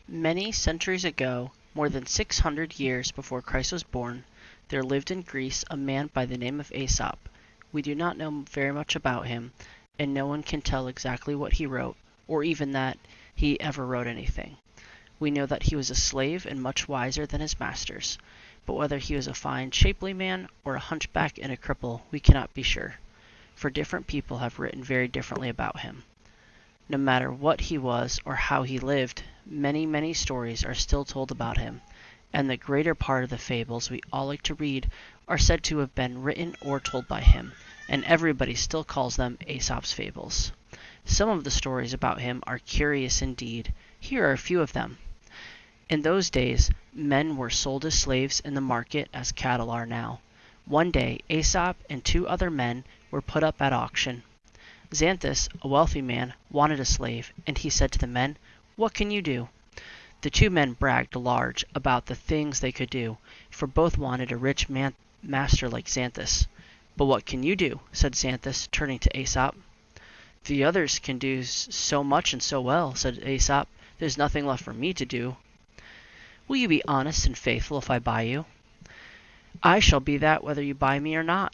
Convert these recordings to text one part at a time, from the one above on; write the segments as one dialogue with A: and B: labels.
A: Many centuries ago, more than 600 years before Christ was born, there lived in Greece a man by the name of Aesop. We do not know very much about him, and no one can tell exactly what he wrote, or even that he ever wrote anything. We know that he was a slave and much wiser than his masters, but whether he was a fine, shapely man or a hunchback and a cripple, we cannot be sure, for different people have written very differently about him. No matter what he was or how he lived, many, many stories are still told about him, and the greater part of the fables we all like to read are said to have been written or told by him, and everybody still calls them Aesop's Fables. Some of the stories about him are curious indeed. Here are a few of them. In those days, men were sold as slaves in the market as cattle are now. One day, Aesop and two other men were put up at auction. Xanthus, a wealthy man, wanted a slave, and he said to the men, "What can you do?" The two men bragged large about the things they could do, for both wanted a rich master like Xanthus. "But what can you do?" said Xanthus, turning to Aesop. "The others can do so much and so well," said Aesop. "There's nothing left for me to do." "Will you be honest and faithful if I buy you?" "I shall be that whether you buy me or not."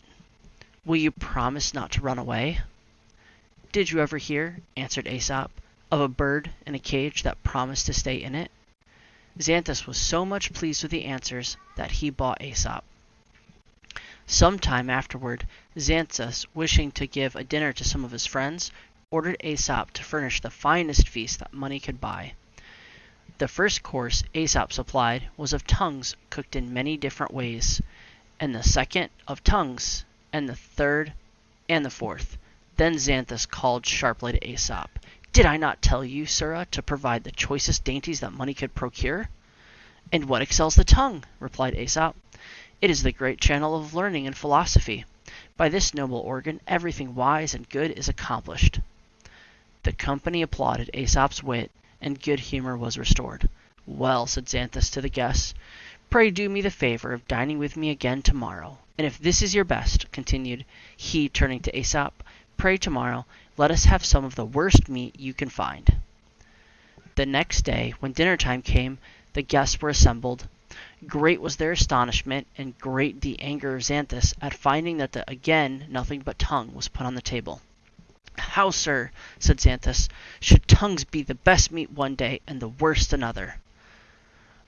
A: "Will you promise not to run away?" "Did you ever hear," answered Aesop, "of a bird in a cage that promised to stay in it?" Xanthus was so much pleased with the answers that he bought Aesop. Some time afterward, Xanthus, wishing to give a dinner to some of his friends, ordered Aesop to furnish the finest feast that money could buy. The first course Aesop supplied was of tongues cooked in many different ways, and the second of tongues, and the third and the fourth. Then Xanthus called sharply to Aesop, "Did I not tell you, sirrah, to provide the choicest dainties that money could procure?" "And what excels the tongue?" replied Aesop. "It is the great channel of learning and philosophy. By this noble organ everything wise and good is accomplished." The company applauded Aesop's wit, and good humor was restored. "Well," said Xanthus to the guests, "pray do me the favor of dining with me again tomorrow. And if this is your best," continued he, turning to Aesop, "pray tomorrow let us have some of the worst meat you can find." The next day, when dinner time came, the guests were assembled. Great was their astonishment, and great the anger of Xanthus at finding that again nothing but tongue was put on the table. "How, sir," said Xanthus, "should tongues be the best meat one day and the worst another?"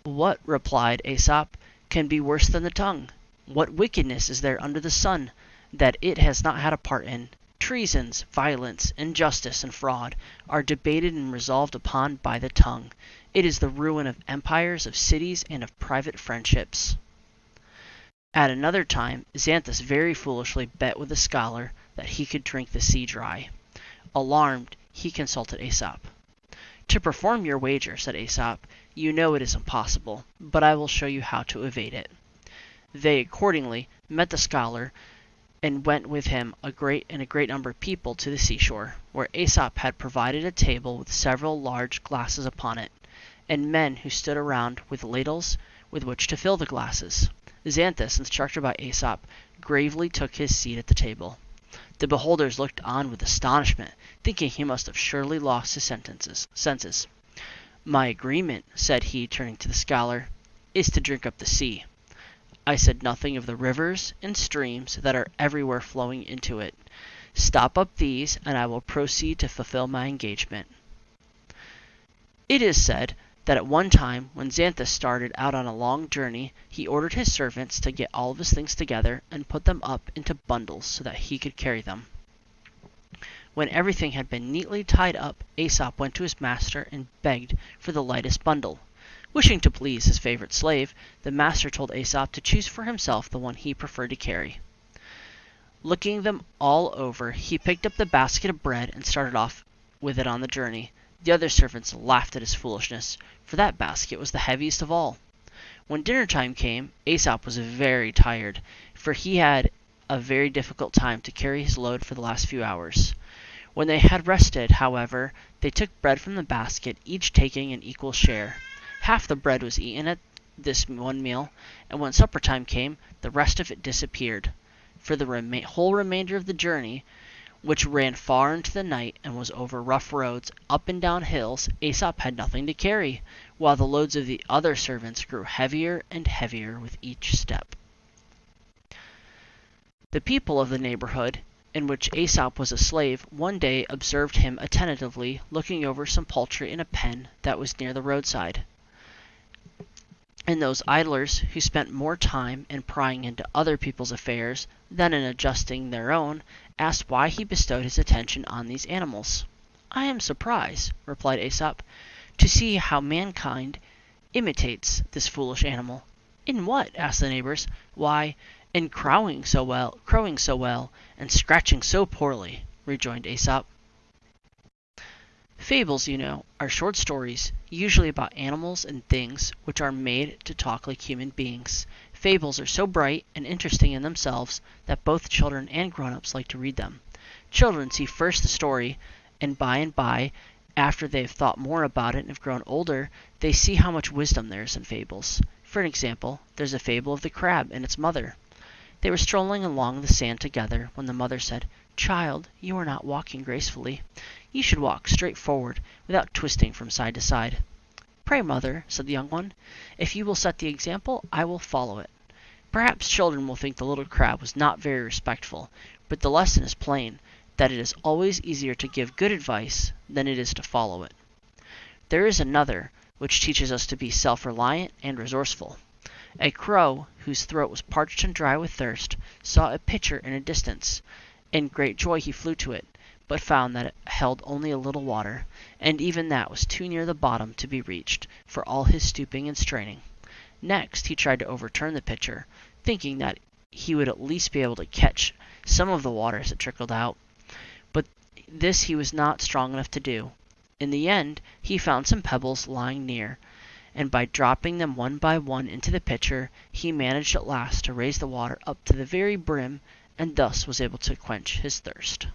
A: "What," replied Aesop, "can be worse than the tongue? What wickedness is there under the sun that it has not had a part in? Treasons, violence, injustice, and fraud are debated and resolved upon by the tongue. It is the ruin of empires, of cities, and of private friendships." At another time, Xanthus very foolishly bet with a scholar that he could drink the sea dry. Alarmed, he consulted Aesop. "To perform your wager," said Aesop, "you know it is impossible, but I will show you how to evade it." They accordingly met the scholar, and went with him a great number of people to the seashore, where Aesop had provided a table with several large glasses upon it, and men who stood around with ladles with which to fill the glasses. Xanthus, instructed by Aesop, gravely took his seat at the table. The beholders looked on with astonishment, thinking he must have surely lost his senses. "My agreement," said he, turning to the scholar, "is to drink up the sea. I said nothing of the rivers and streams that are everywhere flowing into it. Stop up these, and I will proceed to fulfill my engagement." It is said that at one time, when Xanthus started out on a long journey, he ordered his servants to get all of his things together and put them up into bundles so that he could carry them. When everything had been neatly tied up, Aesop went to his master and begged for the lightest bundle. Wishing to please his favorite slave, the master told Aesop to choose for himself the one he preferred to carry. Looking them all over, he picked up the basket of bread and started off with it on the journey. The other servants laughed at his foolishness, for that basket was the heaviest of all. When dinner time came, Aesop was very tired, for he had a very difficult time to carry his load for the last few hours. When they had rested, however, they took bread from the basket, each taking an equal share. Half the bread was eaten at this one meal, and when supper time came, the rest of it disappeared. For the whole remainder of the journey, which ran far into the night and was over rough roads, up and down hills. Aesop had nothing to carry, while the loads of the other servants grew heavier and heavier with each step. The people of the neighborhood, in which Aesop was a slave, one day observed him attentively looking over some poultry in a pen that was near the roadside. And those idlers who spent more time in prying into other people's affairs than in adjusting their own asked why he bestowed his attention on these animals. "I am surprised," replied Aesop, "to see how mankind imitates this foolish animal." "In what?" asked the neighbors. "Why, in crowing so well, and scratching so poorly," rejoined Aesop. Fables, you know, are short stories, usually about animals and things, which are made to talk like human beings. Fables are so bright and interesting in themselves that both children and grown-ups like to read them. Children see first the story, and by, after they have thought more about it and have grown older, they see how much wisdom there is in fables. For an example, there's a fable of the crab and its mother. They were strolling along the sand together when the mother said, "Child, you are not walking gracefully. You should walk straight forward, without twisting from side to side." "Pray, mother," said the young one, "if you will set the example, I will follow it." Perhaps children will think the little crab was not very respectful, but the lesson is plain, that it is always easier to give good advice than it is to follow it. There is another, which teaches us to be self-reliant and resourceful. A crow, whose throat was parched and dry with thirst, saw a pitcher in a distance. In great joy he flew to it, but found that it held only a little water, and even that was too near the bottom to be reached, for all his stooping and straining. Next he tried to overturn the pitcher, thinking that he would at least be able to catch some of the water as it trickled out, but this he was not strong enough to do. In the end he found some pebbles lying near, and by dropping them one by one into the pitcher, he managed at last to raise the water up to the very brim, and thus was able to quench his thirst.